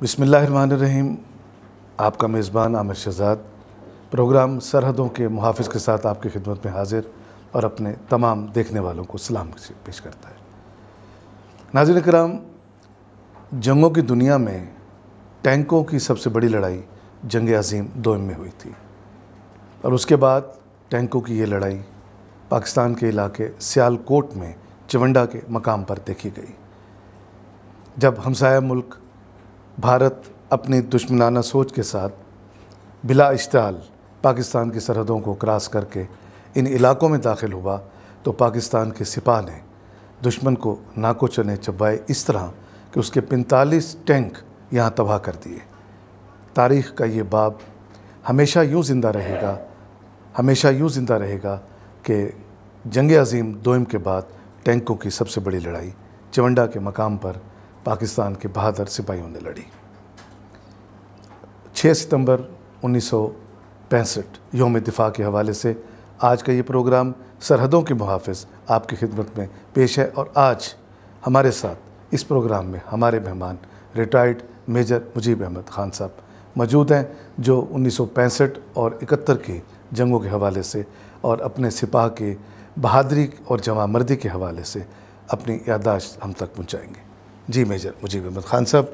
بسم اللہ الرحمن الرحیم. آپ کا میزبان عامر شہزاد پروگرام سرحدوں کے محافظ کے ساتھ آپ کی خدمت میں حاضر اور اپنے تمام دیکھنے والوں کو سلام پیش کرتا ہے. ناظرین کرام، جنگوں کی دنیا میں ٹینکوں کی سب سے بڑی لڑائی جنگ عظیم دوئم میں ہوئی تھی، اور اس کے بعد ٹینکوں کی یہ لڑائی پاکستان کے علاقے سیالکوٹ میں چونڈا کے مقام پر دیکھی گئی، جب ہمسایہ ملک بھارت اپنی دشمنانہ سوچ کے ساتھ بلا اشتعال پاکستان کی سرحدوں کو کراس کر کے ان علاقوں میں داخل ہوا، تو پاکستان کے سپاہ نے دشمن کو ناکو چنے چبائے اس طرح کہ اس کے 45 ٹینک یہاں تباہ کر دیے. تاریخ کا یہ باب ہمیشہ یوں زندہ رہے گا کہ جنگ عظیم دوئم کے بعد ٹینکوں کی سب سے بڑی لڑائی چونڈا کے مقام پر پاکستان کے بہادر سپاہیوں نے لڑی. 6 ستمبر 1965 یوم دفاع کے حوالے سے آج کا یہ پروگرام سرحدوں کے محافظ آپ کی خدمت میں پیش ہے، اور آج ہمارے ساتھ اس پروگرام میں ہمارے مہمان ریٹائرڈ میجر مجیب احمد خان صاحب موجود ہیں، جو 1965 اور 71 کی جنگوں کے حوالے سے اور اپنے سپاہ کے بہادری اور جواں مردی کے حوالے سے اپنی یادداشت ہم تک پہنچائیں گے. جی میجر مجیب احمد خان صاحب،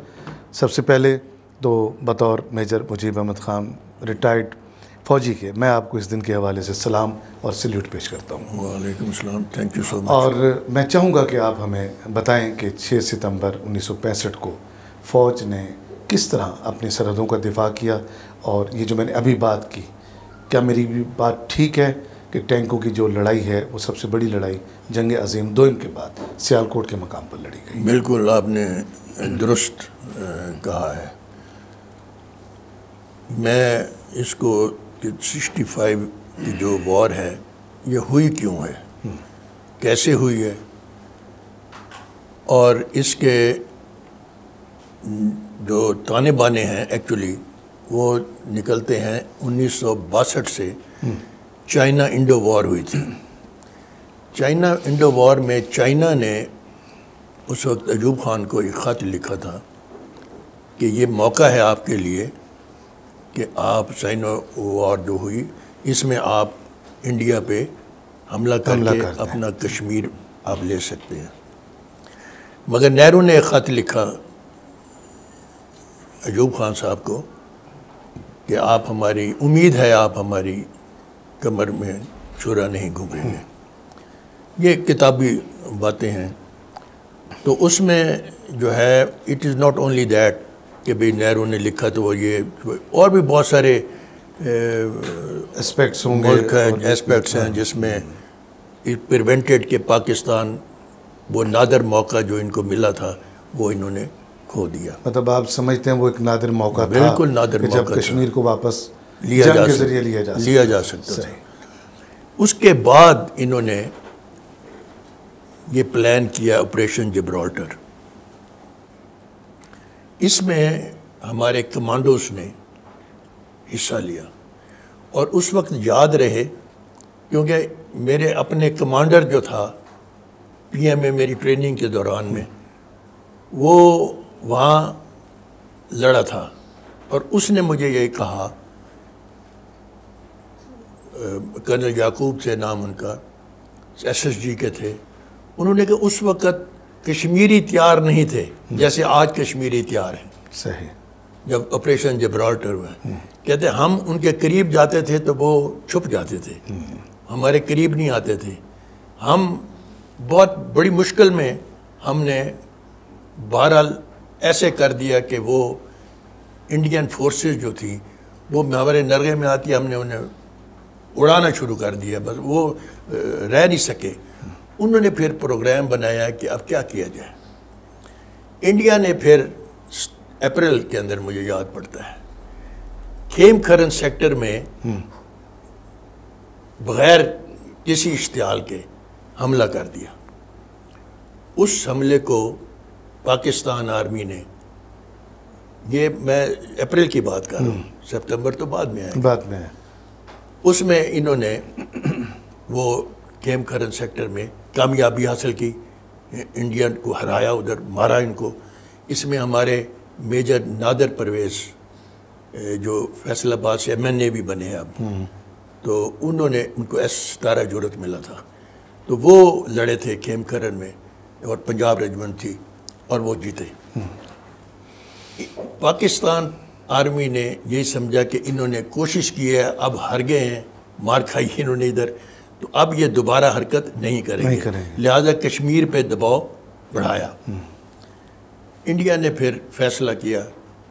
سب سے پہلے تو بطور میجر مجیب احمد خان ریٹائرڈ فوجی کے میں آپ کو اس دن کے حوالے سے سلام اور سلیوٹ پیش کرتا ہوں. وعلیکم السلام، تھینک یو سو مچ. اور میں چاہوں گا کہ آپ ہمیں بتائیں کہ 6 ستمبر 1965 کو فوج نے کس طرح اپنی سرحدوں کا دفاع کیا، اور یہ جو میں نے ابھی بات کی، کیا میری بھی بات ٹھیک ہے کہ ٹینکوں کی جو لڑائی ہے وہ سب سے بڑی لڑائی جنگ عظیم دوئم کے بعد سیالکوٹ کے مقام پر لڑی گئی؟ بالکل آپ نے درست کہا ہے. میں اس کو کہ 65 کی جو وار ہے یہ ہوئی کیوں ہے، کیسے ہوئی ہے، اور اس کے جو تانے بانے ہیں ایکچولی وہ نکلتے ہیں 1962 سے. چائنا انڈو وار ہوئی تھی. چائنا انڈو وار میں چائنا نے اس وقت ایوب خان کو ایک خط لکھا تھا کہ یہ موقع ہے آپ کے لیے کہ آپ چائنا وار جو ہوئی اس میں آپ انڈیا پہ حملہ کر کے اپنا کشمیر آپ لے سکتے ہیں. مگر نہرو نے ایک خط لکھا ایوب خان صاحب کو کہ آپ ہماری امید ہے آپ ہماری کمر میں چھرا نہیں گھومیں گے. یہ کتابی باتیں ہیں. تو اس میں جو ہے it is not only that کہ بھئی نہرو نے لکھا تو وہ یہ اور بھی بہت سارے اسپیکٹس ہوں گے، ایسپیکٹس ہیں جس میں پریونٹڈ کہ پاکستان وہ نادر موقع جو ان کو ملا تھا وہ انہوں نے کھو دیا. مطلب آپ سمجھتے ہیں وہ ایک نادر موقع تھا، بالکل نادر موقع جب کشمیر کو واپس لیا جا سکتا تھا. اس کے بعد انہوں نے یہ پلان کیا آپریشن جبرالٹر. اس میں ہمارے کمانڈوز نے حصہ لیا، اور اس وقت یاد رہے کیونکہ میرے اپنے کمانڈر جو تھا پی ایم اے میری ٹریننگ کے دوران میں وہ وہاں لڑا تھا، اور اس نے مجھے یہ کہا، کرنل یعقوب سے نام ان کا، ایس ایس جی کے تھے، انہوں نے کہا اس وقت کشمیری تیار نہیں تھے جیسے آج کشمیری تیار ہیں. صحیح. جب آپریشن جبرالٹر ہوا، کہتے ہم ان کے قریب جاتے تھے تو وہ چھپ جاتے تھے، ہمارے قریب نہیں آتے تھے. ہم بہت بڑی مشکل میں ہم نے بہرحال ایسے کر دیا کہ وہ انڈین فورسز جو تھی وہ ہمارے نرغے میں آتی، ہم نے انہیں اڑانا شروع کر دیا، بس وہ رہ نہیں سکے. انہوں نے پھر پروگرام بنایا کہ اب کیا کیا جائے. انڈیا نے پھر اپریل کے اندر مجھے یاد پڑتا ہے کھیم کھرن سیکٹر میں بغیر کسی اشتعال کے حملہ کر دیا. اس حملے کو پاکستان آرمی نے، یہ میں اپریل کی بات کر رہا ہوں، سپتمبر تو بعد میں ہے، اس میں انہوں نے وہ کھیم کھرن سیکٹر میں کامیابی حاصل کی، انڈین کو ہرایا، ادھر مارا ان کو. اس میں ہمارے میجر نادر پرویز جو فیصل آباد سے MNA بھی بنے ہیں اب، تو انہوں نے ان کو S17 جرأت ملا تھا، تو وہ لڑے تھے کھیم کرن میں، اور پنجاب ریجمنٹ تھی اور وہ جیتے۔ پاکستان آرمی نے یہی سمجھا کہ انہوں نے کوشش کی ہے، اب ہار گئے ہیں، مار کھائی انہوں نے ادھر، تو اب یہ دوبارہ حرکت نہیں کریں گے، لہٰذا کشمیر پہ دباؤ بڑھایا۔ انڈیا نے پھر فیصلہ کیا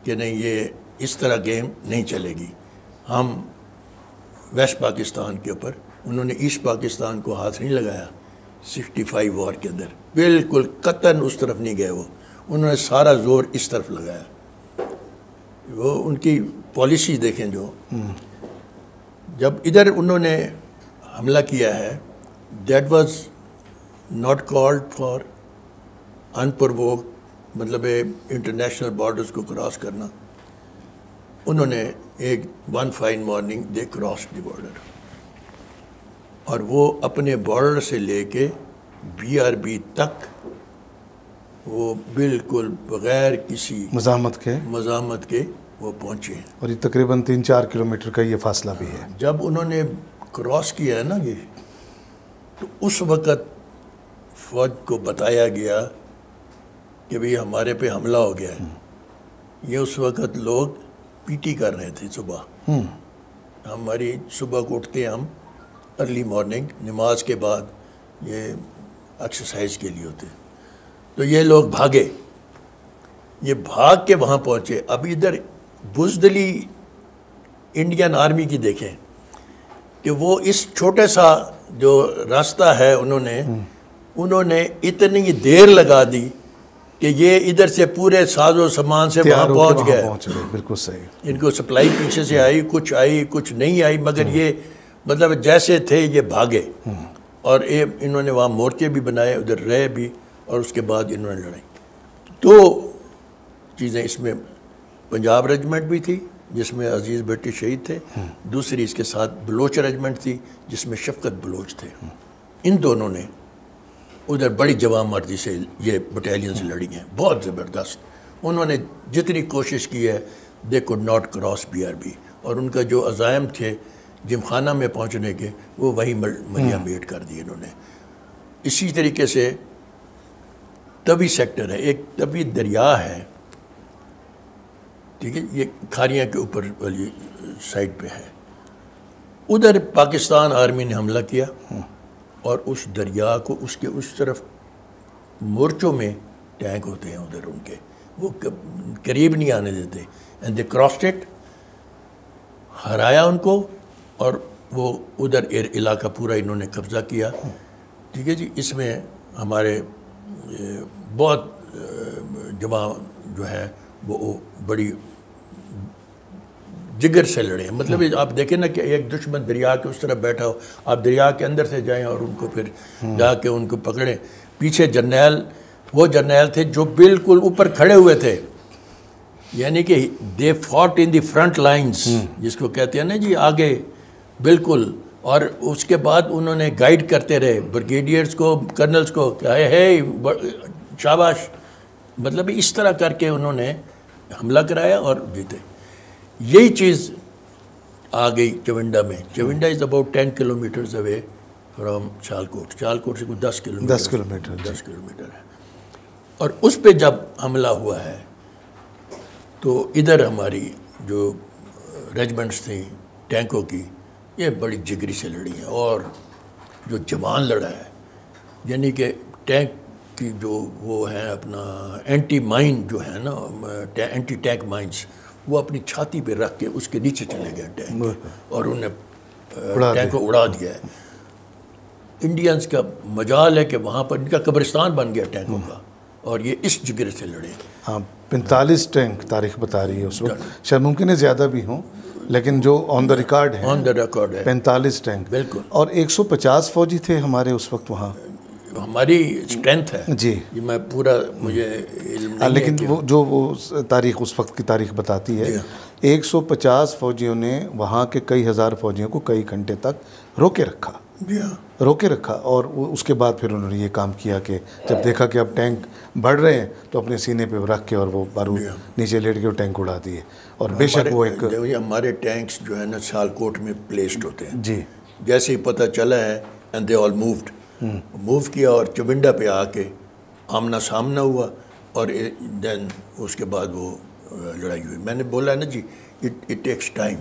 کہ نہیں، یہ اس طرح گیم نہیں چلے گی، ہم ویسٹ پاکستان کے اوپر، انہوں نے ایسٹ پاکستان کو ہاتھ نہیں لگایا 65 وار کے اندر، بالکل قطعاً اس طرف نہیں گئے وہ، انہوں نے سارا زور اس طرف لگایا۔ وہ ان کی پالیسی دیکھیں، جو جب ادھر انہوں نے حملہ کیا ہے، that was not called for unprovoked, مطلب انٹرنیشنل بارڈرز کو کراس کرنا۔ انہوں نے ایک one fine morning they cross the border, اور وہ اپنے بارڈر سے لے کے BRB تک وہ بالکل بغیر کسی مزاحمت کے وہ پہنچے ہیں، اور یہ تقریباً 3-4 کلومیٹر کا یہ فاصلہ بھی ہے۔ جب انہوں نے کراس کیا ہے نا یہ، تو اس وقت فوج کو بتایا گیا کہ بھئی ہمارے پہ حملہ ہو گیا ہے۔ یہ اس وقت لوگ PT کر رہے تھے صبح، ہماری صبح کو اٹھتے ہم ارلی مارننگ نماز کے بعد، یہ ایکسرسائز کے لیے ہوتے، تو یہ لوگ بھاگے، یہ بھاگ کے وہاں پہنچے۔ اب ادھر بزدلی انڈین آرمی کی دیکھیں کہ وہ اس چھوٹے سا جو راستہ ہے انہوں نے اتنی دیر لگا دی کہ یہ ادھر سے پورے ساز و سامان سے وہاں پہنچ گئے۔ بالکل صحیح۔ ان کو سپلائی پیچھے سے آئی کچھ نہیں آئی، مگر یہ مطلب جیسے تھے یہ بھاگے، اور انہوں نے وہاں مورچے بھی بنائے، ادھر رہے بھی، اور اس کے بعد انہوں نے لڑائی۔ دو چیزیں اس میں، پنجاب ریجمنٹ بھی تھی جس میں عزیز بھٹی شہید تھے، دوسری اس کے ساتھ بلوچ ریجمنٹ تھی جس میں شفقت بلوچ تھے۔ ان دونوں نے ادھر بڑی جواں مردی سے یہ بٹالینز لڑی ہیں، بہت زبردست۔ انہوں نے جتنی کوشش کی ہے، they could not cross BRB، اور ان کا جو عزائم تھے جم خانہ میں پہنچنے کے، وہ وہی مریا میٹ کر دی انہوں نے۔ اسی طریقے سے تبی سیکٹر ہے، ایک تبی دریا ہے، ٹھیک ہے، یہ کھاریاں کے اوپر والی سائڈ پہ ہے، ادھر پاکستان آرمی نے حملہ کیا، اور اس دریا کو اس کے اس طرف مورچوں میں ٹینک ہوتے ہیں ادھر ان کے، وہ قریب نہیں آنے دیتے، اینڈ دے کراسڈ اٹ، ہرایا ان کو، اور وہ ادھر علاقہ پورا انہوں نے قبضہ کیا۔ ٹھیک ہے جی، اس میں ہمارے بہت جماع جو ہے وہ بڑی جگر سے لڑے ہیں، مطلب آپ دیکھیں نا کہ ایک دشمن دریا کے اس طرف بیٹھا ہو، آپ دریا کے اندر سے جائیں اور ان کو پھر جا کے ان کو پکڑیں۔ پیچھے جرنیل، وہ جرنیل تھے جو بالکل اوپر کھڑے ہوئے تھے، یعنی کہ دے فاٹ ان دی فرنٹ لائنز، جس کو کہتے ہیں نا جی، آگے بالکل، اور اس کے بعد انہوں نے گائیڈ کرتے رہے بریگیڈیئرز کو، کرنلز کو کہ ہے شاباش، مطلب اس طرح کر کے انہوں نے حملہ کرایا اور جیتے۔ یہی چیز آ گئی چونڈا میں۔ Chawinda is about 10 kilometres away from Sialkot, Sialkot سے کوئی 10 کلومیٹر ہے، اور اس پہ جب حملہ ہوا ہے تو ادھر ہماری جو ریجمنٹس تھیں ٹینکوں کی، یہ بڑی جگری سے لڑی ہیں، اور جو جوان لڑا ہے، یعنی کہ ٹینک کی جو وہ ہے اپنا اینٹی مائن جو ہے نا، اینٹی ٹینک مائنز، وہ اپنی چھاتی پہ رکھ کے اس کے نیچے چلے گئے ٹینک، اور انہوں نے ٹینک کو اڑا دیا ہے۔ انڈینز کا مجال ہے کہ وہاں پر ان کا قبرستان بن گیا ٹینکوں کا، اور یہ اس جگر سے لڑے۔ ہاں، 45 ٹینک تاریخ بتا رہی ہے اس وقت، شاید ممکن ہے زیادہ بھی ہوں، لیکن جو آن دا ریکارڈ ہے 45 ٹینک، بالکل، اور 150 فوجی تھے ہمارے اس وقت وہاں۔ ہماری اسٹرینتھ ہے جی، یہ میں پورا مجھے علم نہیں ہے، لیکن وہ تاریخ اس وقت کی تاریخ بتاتی ہے 150 فوجیوں نے وہاں کے کئی ہزار فوجیوں کو کئی گھنٹے تک روکے رکھا، روکے رکھا، اور اس کے بعد پھر انہوں نے یہ کام کیا کہ جب دیکھا کہ اب ٹینک بڑھ رہے ہیں تو اپنے سینے پہ رکھ کے اور وہ بارود نیچے لیٹ کے وہ ٹینک اڑا دیے. اور بے شک وہ ایک ہمارے ٹینکس جو ہے نا سیالکوٹ میں پلیسڈ ہوتے ہیں. جی جیسے ہی پتہ چلا ہے اینڈ دے آل موو کیا اور چونڈا پہ آ کے آمنا سامنا ہوا، اور دین اس کے بعد وہ لڑائی ہوئی. میں نے بولا نا جی اٹ ٹیکس ٹائم،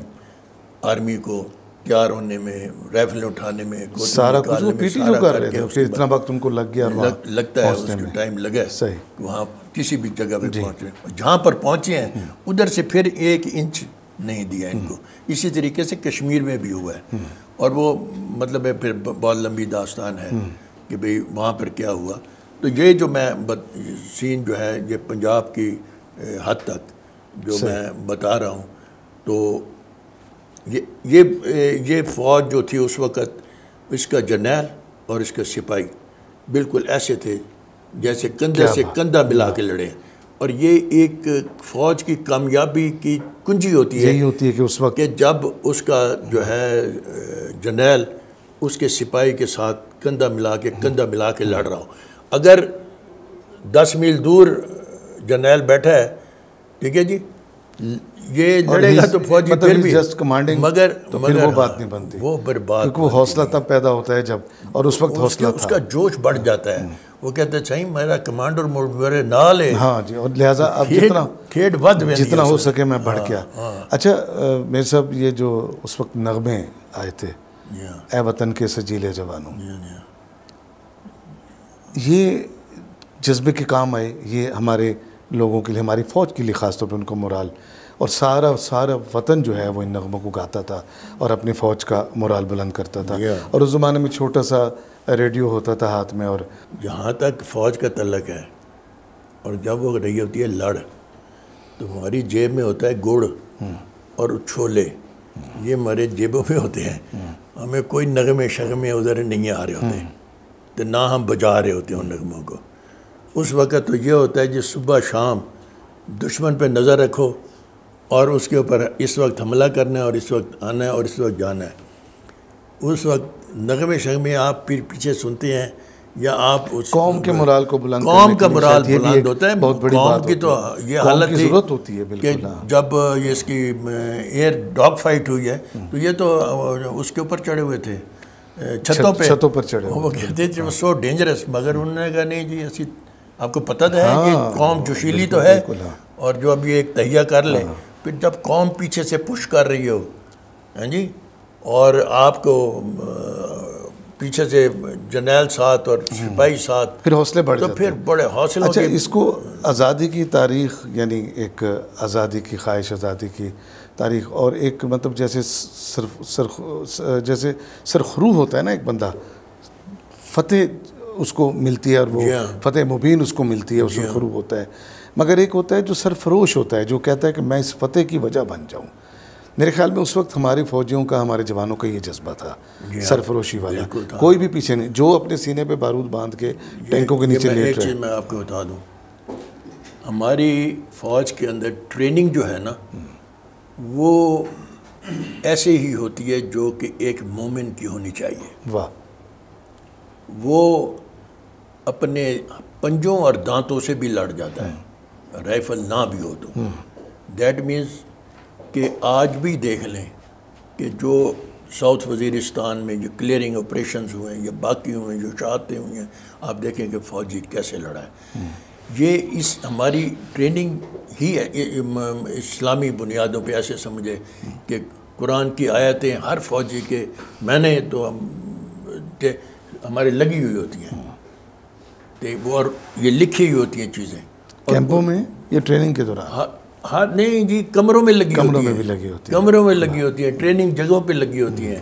آرمی کو تیار ہونے میں، رائفل اٹھانے میں، سارا کچھ وہ پیٹی جو کر رہے تھے، پھر اتنا وقت ان کو لگ گیا، لگتا ہے اس کو ٹائم لگا ہے. صحیح. وہاں کسی بھی جگہ پہ پہنچ رہے ہیں، جہاں پر پہنچے ہیں ادھر سے پھر 1 انچ نہیں دیا ان کو. اسی طریقے سے کشمیر میں بھی ہوا ہے، اور وہ مطلب ہے پھر بہت لمبی داستان ہے کہ بھئی وہاں پر کیا ہوا. تو یہ جو میں سین جو ہے یہ پنجاب کی حد تک جو میں بتا رہا ہوں، تو یہ فوج جو تھی اس وقت، اس کا جرنیل اور اس کا سپاہی بالکل ایسے تھے جیسے کندھے سے کندھا ملا کے لڑے. اور یہ ایک فوج کی کامیابی کی کنجی ہوتی ہے، یہی ہوتی ہے کہ اس وقت کہ جب اس کا جو ہے جرنیل اس کے سپاہی کے ساتھ کندھا ملا کے لڑ رہا ہو. اگر 10 میل دور جرنیل بیٹھا ہے، ٹھیک ہے جی، یہ لڑے گا تو فوجی پھر بھی مگر وہ بات نہیں بنتی، وہ برباد، کیونکہ وہ حوصلہ تب پیدا ہوتا ہے جب، اور اس وقت حوصلہ اس کا جوش بڑھ جاتا ہے. وہ کہتے ہیں صحیح میرا کمانڈر میرے نال ہے. ہاں جی، اور لہٰذا اب جتنا ہو سکے میں بڑھ گیا. اچھا میرے صاحب، یہ جو اس وقت نغمے آئے تھے، اے وطن کے سجیلے جوانوں، یہ جذبے کے کام آئے. یہ ہمارے لوگوں کے لیے، ہماری فوج کے لیے خاص طور پہ ان کو مورال، اور سارا وطن جو ہے وہ ان نغموں کو گاتا تھا اور اپنی فوج کا مورال بلند کرتا تھا. اور اس زمانے میں چھوٹا سا ریڈیو ہوتا تھا ہاتھ میں، اور جہاں تک فوج کا تعلق ہے، اور جب وہ رہی ہوتی ہے لڑ، تو ہماری جیب میں ہوتا ہے گڑ اور چھولے، یہ ہمارے جیبوں میں ہوتے ہیں. ہمیں کوئی نغمے شغمے ادھر نہیں آ رہے ہوتے، تو نہ ہم بجا رہے ہوتے ہیں ان نغموں کو. اس وقت تو یہ ہوتا ہے جی صبح شام دشمن پہ نظر رکھو، اور اس کے اوپر اس وقت حملہ کرنا ہے، اور اس وقت آنا ہے، اور اس وقت جانا ہے. اس وقت نغمے شغمے آپ پیچھے سنتے ہیں، یا آپ اس قوم کے مرال کو بلند کرنے قوم کا مرال بلند ہوتا ہے. قوم کی تو یہ حالت تھی ضرورت ہوتی ہے کہ جب یہ اس کی ایئر ڈاگ فائٹ ہوئی ہے، تو یہ تو اس کے اوپر چڑھے ہوئے تھے، چھتوں پر چڑھے. وہ کہتے تھے وہ سو ڈینجرس، مگر انہوں نے کہا نہیں جی ایسی آپ کو پتہ ہے کہ قوم جوشیلی تو ہے، اور جو ابھی ایک تہیہ کر لیں. پھر جب قوم پیچھے سے پش کر رہی ہو، ہاں جی، اور آپ کو پیچھے سے جرنیل ساتھ اور سپاہی ساتھ، پھر حوصلے بڑھ جاتے تو پھر بڑے حوصلے. اچھا، اس کو آزادی کی تاریخ، یعنی ایک آزادی کی خواہش، آزادی کی تاریخ، اور ایک مطلب جیسے جیسے سرخرو ہوتا ہے نا ایک بندہ، فتح اس کو ملتی ہے، اور وہ فتح مبین اس کو ملتی ہے، اس میں سرخرو ہوتا ہے. مگر ایک ہوتا ہے جو سرفروش ہوتا ہے، جو کہتا ہے کہ میں اس فتح کی وجہ بن جاؤں. میرے خیال میں اس وقت ہمارے فوجیوں کا، ہمارے جوانوں کا یہ جذبہ تھا، سرفروشی والا. کوئی بھی پیچھے نہیں، جو اپنے سینے پہ بارود باندھ کے ٹینکوں کے نیچے لیٹ رہے. ایک چیز میں آپ کو بتا دوں، ہماری فوج کے اندر ٹریننگ جو ہے نا، وہ ایسے ہی ہوتی ہے جو کہ ایک مومن کی ہونی چاہیے. واہ. وہ اپنے پنجوں اور دانتوں سے بھی لڑ جاتا ہے، رائفل نہ بھی ہو تو. دیٹ مینز کہ آج بھی دیکھ لیں کہ جو ساؤتھ وزیرستان میں جو کلیئرنگ آپریشنز ہوئے ہیں، یا باقی ہوئے ہیں جو شہادتیں ہوئی ہیں، آپ دیکھیں کہ فوجی کیسے لڑا ہے. یہ اس ہماری ٹریننگ ہی ہے. اسلامی بنیادوں پہ ایسے سمجھے کہ قرآن کی آیتیں ہر فوجی کے، میں نے تو ہمارے لگی ہوئی ہوتی ہیں، اور یہ لکھی ہوئی ہوتی ہیں چیزیں. کیمپوں میں یہ ٹریننگ کے دوران؟ ہاں نہیں جی، کمروں میں لگی ہوتی ہیں، کمروں میں بھی لگی ہوتی ہیں، کمروں میں لگی ہوتی ہیں، ٹریننگ جگہوں پہ لگی ہوتی ہیں.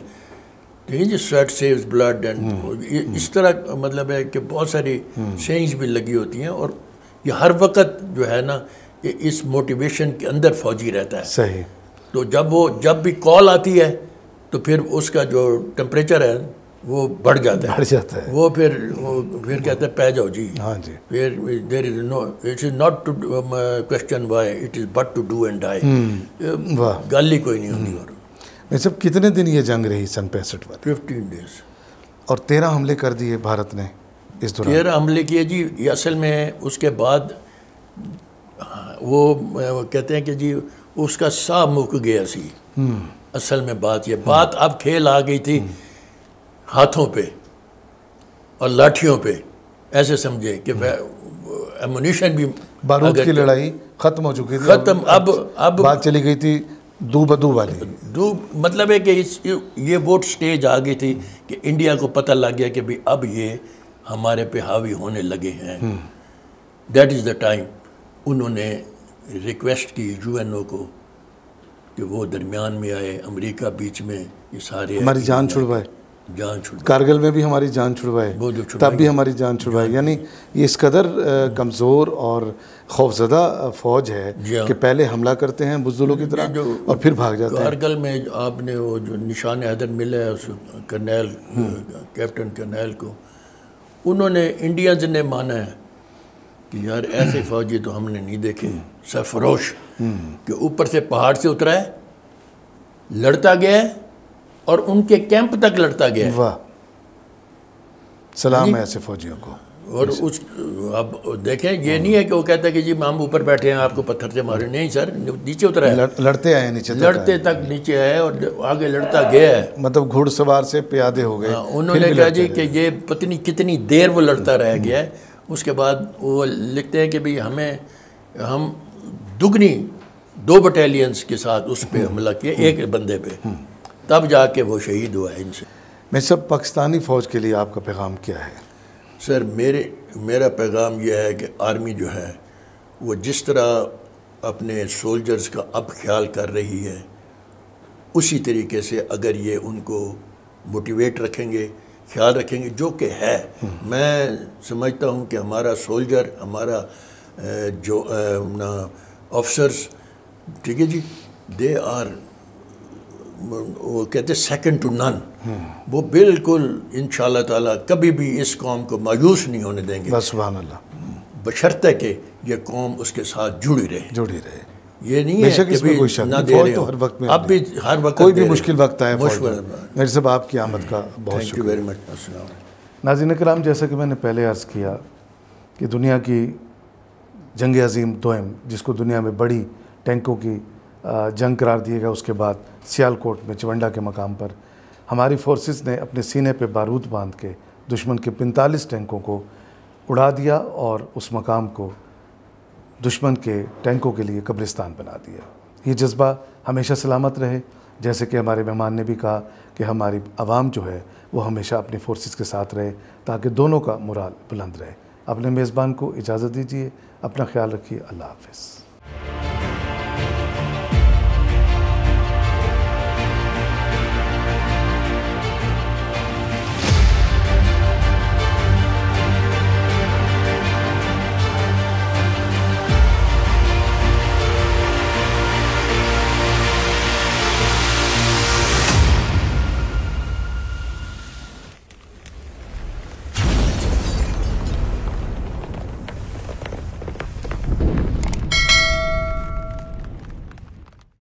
ٹھیک ہے جی، سویٹ سیوز بلڈ، اینڈ اس طرح مطلب ہے کہ بہت ساری سینگز بھی لگی ہوتی ہیں. اور یہ ہر وقت جو ہے نا اس موٹیویشن کے اندر فوجی رہتا ہے. صحیح. تو جب بھی کال آتی ہے تو پھر اس کا جو ٹمپریچر ہے وہ بڑھ جاتا ہے. وہ پھر کہتے ہیں پہ جاؤ جی. ہاں جی. پھر there is no, it is not to question why, it is but to do and die. گل ہی کوئی نہیں ہوتی. اور میں سب کتنے دن یہ جنگ رہی سن 65 میں؟ 15 days. اور 13 حملے کر دیے بھارت نے اس دوران. 13 حملے کیے جی. یہ اصل میں اس کے بعد وہ کہتے ہیں کہ جی اس کا سا مک گیا سی. اصل میں بات یہ بات اب کھیل آ گئی تھی ہاتھوں پہ اور لاٹھیوں پہ. ایسے سمجھے کہ ایمونیشن بھی بارود کی لڑائی ختم ہو چکی تھی. ختم. اب بات چلی گئی تھی دو بدو والی. مطلب ہے کہ یہ ووٹ سٹیج آ گئی تھی کہ انڈیا کو پتہ لگ گیا کہ بھی اب یہ ہمارے پہ حاوی ہونے لگے ہیں. دیٹ از دا ٹائم انہوں نے ریکویسٹ کی یو این او کو کہ وہ درمیان میں آئے. امریکہ بیچ میں. یہ سارے ہماری جان چھڑوائے. جان چھڑوائے. کارگل میں بھی ہماری جان چھڑوائے, تب بھی ہماری جان چھڑوائے. یعنی یہ اس قدر کمزور اور خوفزدہ فوج ہے کہ پہلے حملہ کرتے ہیں بزدلوں کی طرح اور پھر بھاگ جاتے ہیں. کارگل میں آپ نے وہ جو نشان حیدر ملا ہے اس کرنیل کیپٹن کرنیل کو, انہوں نے انڈینز نے مانا ہے کہ یار ایسے فوجی تو ہم نے نہیں دیکھے. سرفروش کہ اوپر سے پہاڑ سے اترا ہے, لڑتا گیا ہے اور ان کے کیمپ تک لڑتا گیا ہے. واہ, سلام ہے ایسے فوجیوں کو. اور اس اب دیکھیں یہ نہیں ہے کہ وہ کہتا ہے کہ جی ہم اوپر بیٹھے ہیں آپ کو پتھر سے مارے. نہیں سر, نیچے اترا ہے. لڑتے آئے نیچے, لڑتے تک نیچے آئے اور آگے لڑتا گیا ہے. مطلب گھوڑ سوار سے پیادے ہو گئے. انہوں نے کہا جی کہ یہ پتنی کتنی دیر وہ لڑتا رہ گیا ہے. اس کے بعد وہ لکھتے ہیں کہ بھی ہم دگنی 2 بٹالینز کے ساتھ اس پہ حملہ کیا ایک بندے پہ, تب جا کے وہ شہید ہوا ہے ان سے. میں سب پاکستانی فوج کے لیے آپ کا پیغام کیا ہے؟ سر میرا پیغام یہ ہے کہ آرمی جو ہے وہ جس طرح اپنے سولجرز کا اب خیال کر رہی ہے اسی طریقے سے اگر یہ ان کو موٹیویٹ رکھیں گے, خیال رکھیں گے, جو کہ ہے. میں سمجھتا ہوں کہ ہمارا سولجر, ہمارا جو آفسرز, ٹھیک ہے جی, دے آر وہ کہتے ہیں سیکنڈ ٹو نن. وہ بالکل انشاءاللہ تعالیٰ کبھی بھی اس قوم کو مایوس نہیں ہونے دیں گے. سبحان اللہ. بشرطے کہ یہ قوم اس کے ساتھ جڑی رہے. یہ نہیں ہے کہ بھی نہ دے رہے ہو. اب بھی ہر وقت کوئی بھی مشکل وقت آئے میرے صاحب آپ کی آمد کا بہت تھینک یو ویری مچ. ناظرین کرام, جیسا کہ میں نے پہلے عرض کیا کہ دنیا کی جنگ عظیم دوئم, جس کو دنیا میں بڑی ٹینکوں کی جنگ قرار دیا گیا, اس کے بعد سیالکوٹ میں چونڈا کے مقام پر ہماری فورسز نے اپنے سینے پہ بارود باندھ کے دشمن کے 45 ٹینکوں کو اڑا دیا اور اس مقام کو دشمن کے ٹینکوں کے لیے قبرستان بنا دیا. یہ جذبہ ہمیشہ سلامت رہے. جیسے کہ ہمارے مہمان نے بھی کہا کہ ہماری عوام جو ہے وہ ہمیشہ اپنی فورسز کے ساتھ رہے تاکہ دونوں کا مورال بلند رہے. اپنے میزبان کو اجازت دیجیے. اپنا خیال رکھیے. اللہ حافظ.